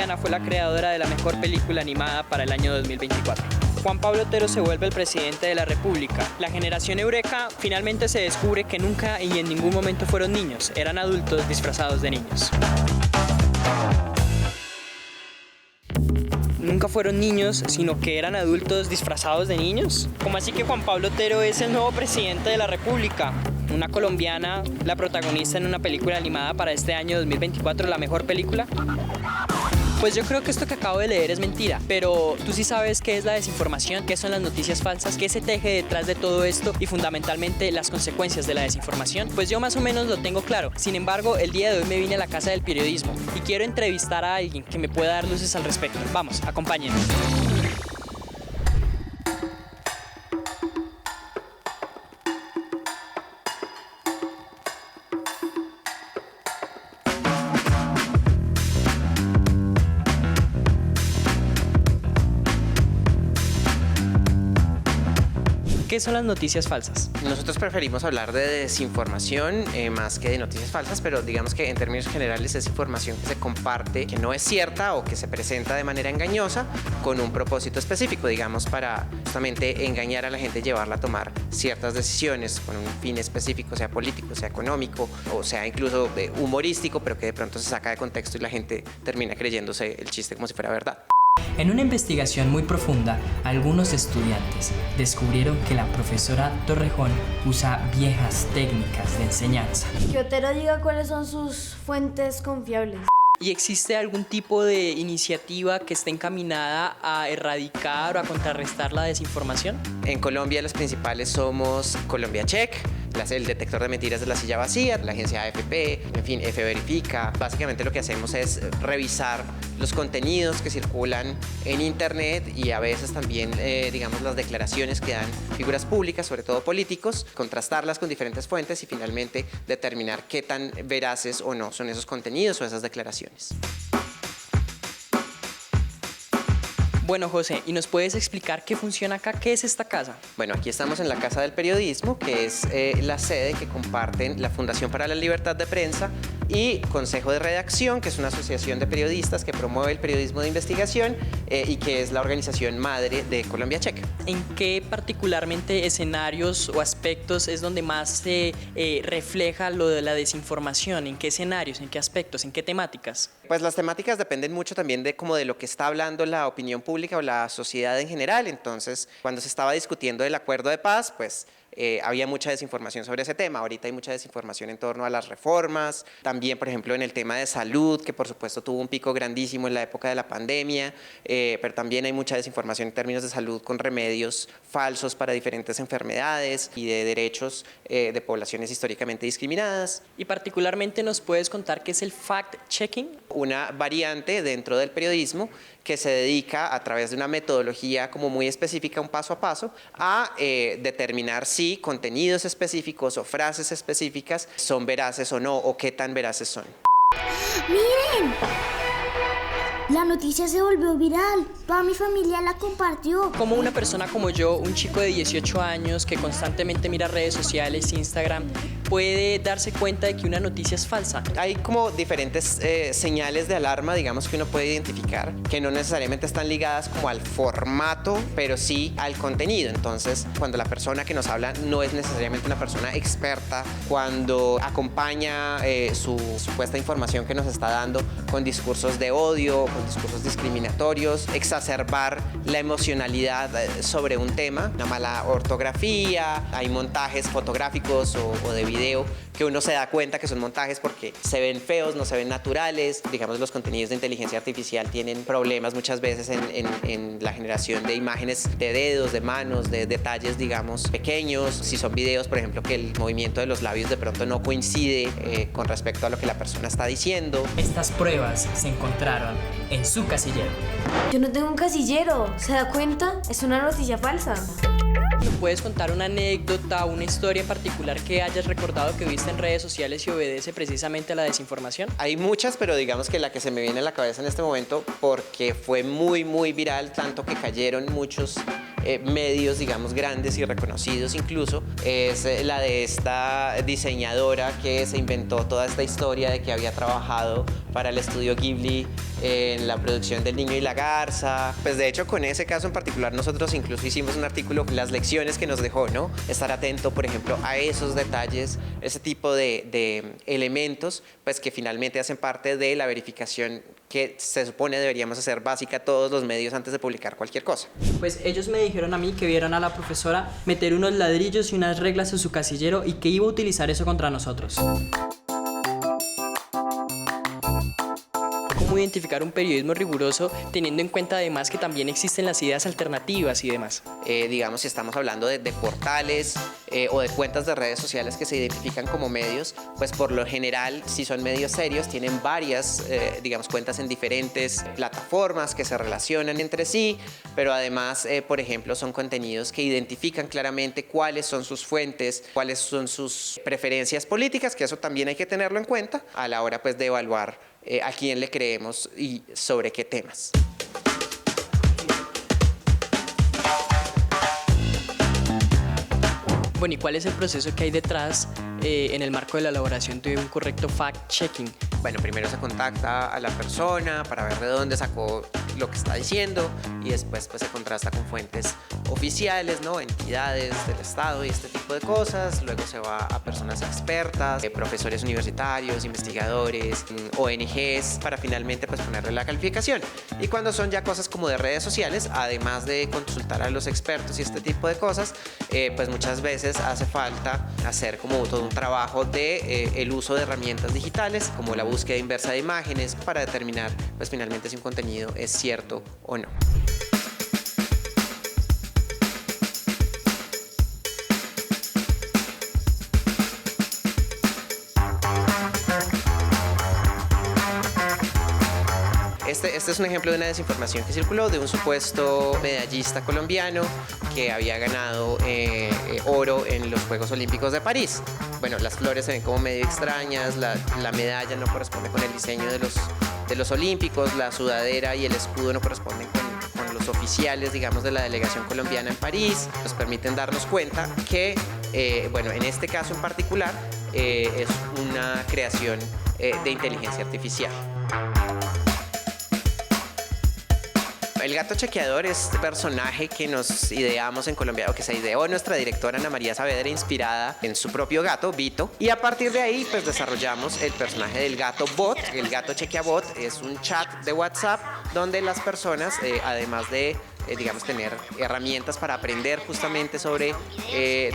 colombiana fue la creadora de la mejor película animada para el año 2024. Juan Pablo Otero se vuelve el presidente de la República. La generación Eureka finalmente se descubre que nunca y en ningún momento fueron niños, eran adultos disfrazados de niños. Nunca fueron niños, sino que eran adultos disfrazados de niños. ¿Cómo así que Juan Pablo Otero es el nuevo presidente de la República? Una colombiana, la protagonista en una película animada para este año 2024, la mejor película. Pues yo creo que esto que acabo de leer es mentira, pero tú sí sabes qué es la desinformación, qué son las noticias falsas, qué se teje detrás de todo esto y fundamentalmente las consecuencias de la desinformación. Pues yo más o menos lo tengo claro. Sin embargo, el día de hoy me vine a la Casa del Periodismo y quiero entrevistar a alguien que me pueda dar luces al respecto. Vamos, acompáñenme. ¿Qué son las noticias falsas? Nosotros preferimos hablar de desinformación más que de noticias falsas, pero digamos que en términos generales es información que se comparte, que no es cierta o que se presenta de manera engañosa con un propósito específico, digamos, para justamente engañar a la gente, llevarla a tomar ciertas decisiones con un fin específico, sea político, sea económico o sea incluso humorístico, pero que de pronto se saca de contexto y la gente termina creyéndose el chiste como si fuera verdad. En una investigación muy profunda, algunos estudiantes descubrieron que la profesora Torrejón usa viejas técnicas de enseñanza. Que Otero diga cuáles son sus fuentes confiables. ¿Y existe algún tipo de iniciativa que esté encaminada a erradicar o a contrarrestar la desinformación? En Colombia los principales somos Colombia Check, el detector de mentiras de la silla vacía, la agencia AFP, en fin, F Verifica. Básicamente lo que hacemos es revisar los contenidos que circulan en internet y a veces también, digamos, las declaraciones que dan figuras públicas, sobre todo políticos, contrastarlas con diferentes fuentes y finalmente determinar qué tan veraces o no son esos contenidos o esas declaraciones. Bueno, José, ¿y nos puedes explicar qué funciona acá? ¿Qué es esta casa? Bueno, aquí estamos en la Casa del Periodismo, que es la sede que comparten la Fundación para la Libertad de Prensa y Consejo de Redacción, que es una asociación de periodistas que promueve el periodismo de investigación y que es la organización madre de Colombia Check. ¿En qué particularmente escenarios o aspectos es donde más se refleja lo de la desinformación? ¿En qué escenarios, en qué aspectos, en qué temáticas? Pues las temáticas dependen mucho también de como de lo que está hablando la opinión pública o la sociedad en general. Entonces, cuando se estaba discutiendo el acuerdo de paz, pues había mucha desinformación sobre ese tema. Ahorita hay mucha desinformación en torno a las reformas, también por ejemplo en el tema de salud, que por supuesto tuvo un pico grandísimo en la época de la pandemia, pero también hay mucha desinformación en términos de salud con remedios falsos para diferentes enfermedades y de derechos de poblaciones históricamente discriminadas. Y particularmente nos puedes contar qué es el fact-checking. Una variante dentro del periodismo que se dedica a través de una metodología como muy específica, un paso a paso, a determinar si contenidos específicos o frases específicas son veraces o no, o qué tan veraces son. ¡Miren! La noticia se volvió viral. Toda mi familia la compartió. Como una persona como yo, un chico de 18 años que constantemente mira redes sociales, Instagram, puede darse cuenta de que una noticia es falsa? Hay como diferentes señales de alarma, digamos, que uno puede identificar, que no necesariamente están ligadas como al formato, pero sí al contenido. Entonces, cuando la persona que nos habla no es necesariamente una persona experta, cuando acompaña su supuesta información que nos está dando con discursos de odio, con discursos discriminatorios, exacerbar la emocionalidad sobre un tema, una mala ortografía, hay montajes fotográficos o de video que uno se da cuenta que son montajes porque se ven feos, no se ven naturales. Digamos, los contenidos de inteligencia artificial tienen problemas muchas veces en la generación de imágenes de dedos, de manos, de detalles, digamos, pequeños. Si son videos, por ejemplo, que el movimiento de los labios de pronto no coincide con respecto a lo que la persona está diciendo. Estas pruebas se encontraron en su casillero. Yo no tengo un casillero. ¿Se da cuenta? Es una noticia falsa. ¿Puedes contar una anécdota, una historia en particular que hayas recordado que viste en redes sociales y obedece precisamente a la desinformación? Hay muchas, pero digamos que la que se me viene a la cabeza en este momento, porque fue muy, muy viral, tanto que cayeron muchos medios, digamos, grandes y reconocidos incluso, es la de esta diseñadora que se inventó toda esta historia de que había trabajado para el estudio Ghibli en la producción del Niño y la Garza. Pues de hecho, con ese caso en particular nosotros incluso hicimos un artículo, las lecciones que nos dejó, ¿no? Estar atento, por ejemplo, a esos detalles, ese tipo de elementos, pues que finalmente hacen parte de la verificación que se supone deberíamos hacer básica todos los medios antes de publicar cualquier cosa. Pues ellos me dijeron a mí que vieron a la profesora meter unos ladrillos y unas reglas en su casillero y que iba a utilizar eso contra nosotros. ¿Cómo identificar un periodismo riguroso teniendo en cuenta además que también existen las ideas alternativas y demás? Digamos, si estamos hablando de portales o de cuentas de redes sociales que se identifican como medios, pues por lo general, si son medios serios, tienen varias, digamos, cuentas en diferentes plataformas que se relacionan entre sí, pero además, por ejemplo, son contenidos que identifican claramente cuáles son sus fuentes, cuáles son sus preferencias políticas, que eso también hay que tenerlo en cuenta a la hora, pues, de evaluar a quién le creemos y sobre qué temas. Bueno, ¿y cuál es el proceso que hay detrás en el marco de la elaboración de un correcto fact-checking? Bueno, primero se contacta a la persona para ver de dónde sacó lo que está diciendo y después pues se contrasta con fuentes oficiales, ¿no? Entidades del Estado y este tipo de cosas. Luego se va a personas expertas, profesores universitarios, investigadores, ONGs, para finalmente pues ponerle la calificación. Y cuando son ya cosas como de redes sociales, además de consultar a los expertos y este tipo de cosas, pues muchas veces hace falta hacer como todo un trabajo de el uso de herramientas digitales, como la búsqueda inversa de imágenes, para determinar pues finalmente si un contenido es cierto o no. Este es un ejemplo de una desinformación que circuló de un supuesto medallista colombiano que había ganado oro en los Juegos Olímpicos de París. Bueno, las flores se ven como medio extrañas, la medalla no corresponde con el diseño de los olímpicos, la sudadera y el escudo no corresponden con los oficiales, digamos, de la delegación colombiana en París. Nos permiten darnos cuenta que, bueno, en este caso en particular, es una creación de inteligencia artificial. El gato chequeador es este personaje que nos ideamos en Colombia, o que se ideó nuestra directora Ana María Saavedra, inspirada en su propio gato, Vito. Y a partir de ahí, pues desarrollamos el personaje del gato bot. El gato chequeabot es un chat de WhatsApp donde las personas, además de digamos, tener herramientas para aprender justamente sobre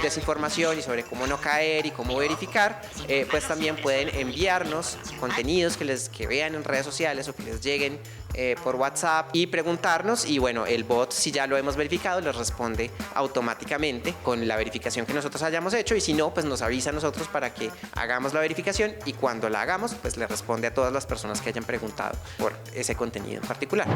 desinformación y sobre cómo no caer y cómo verificar, pues también pueden enviarnos contenidos que vean en redes sociales o que les lleguen por WhatsApp y preguntarnos, y bueno, el bot, si ya lo hemos verificado, les responde automáticamente con la verificación que nosotros hayamos hecho, y si no, pues nos avisa a nosotros para que hagamos la verificación, y cuando la hagamos, pues le responde a todas las personas que hayan preguntado por ese contenido en particular.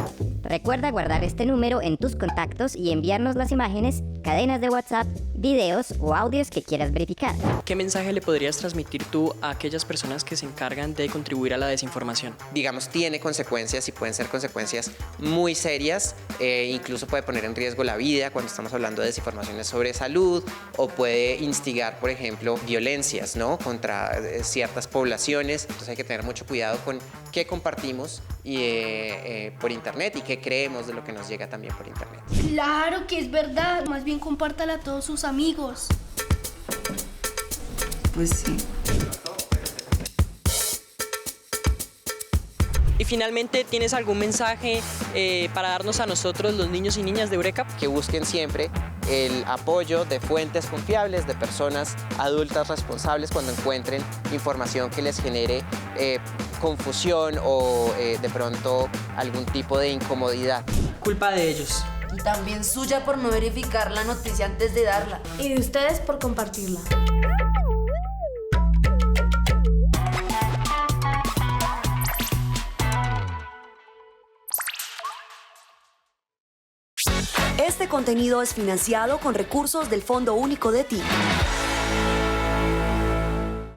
Recuerda guardar este número en tus contactos y enviarnos las imágenes, cadenas de WhatsApp, videos o audios que quieras verificar. ¿Qué mensaje le podrías transmitir tú a aquellas personas que se encargan de contribuir a la desinformación? Digamos, tiene consecuencias, y pueden ser consecuencias muy serias, incluso puede poner en riesgo la vida cuando estamos hablando de desinformaciones sobre salud, o puede instigar, por ejemplo, violencias, ¿no?, contra ciertas poblaciones. Entonces hay que tener mucho cuidado con qué compartimos por internet y qué creemos de lo que nos llega también por internet. Claro que es verdad, más bien compártala a todos sus amigos. Pues sí. Y finalmente, ¿tienes algún mensaje para darnos a nosotros, los niños y niñas de Eureka? Que busquen siempre el apoyo de fuentes confiables, de personas adultas responsables cuando encuentren información que les genere confusión o de pronto algún tipo de incomodidad. Culpa de ellos. Y también suya por no verificar la noticia antes de darla. Y de ustedes por compartirla. Este contenido es financiado con recursos del Fondo Único de TI.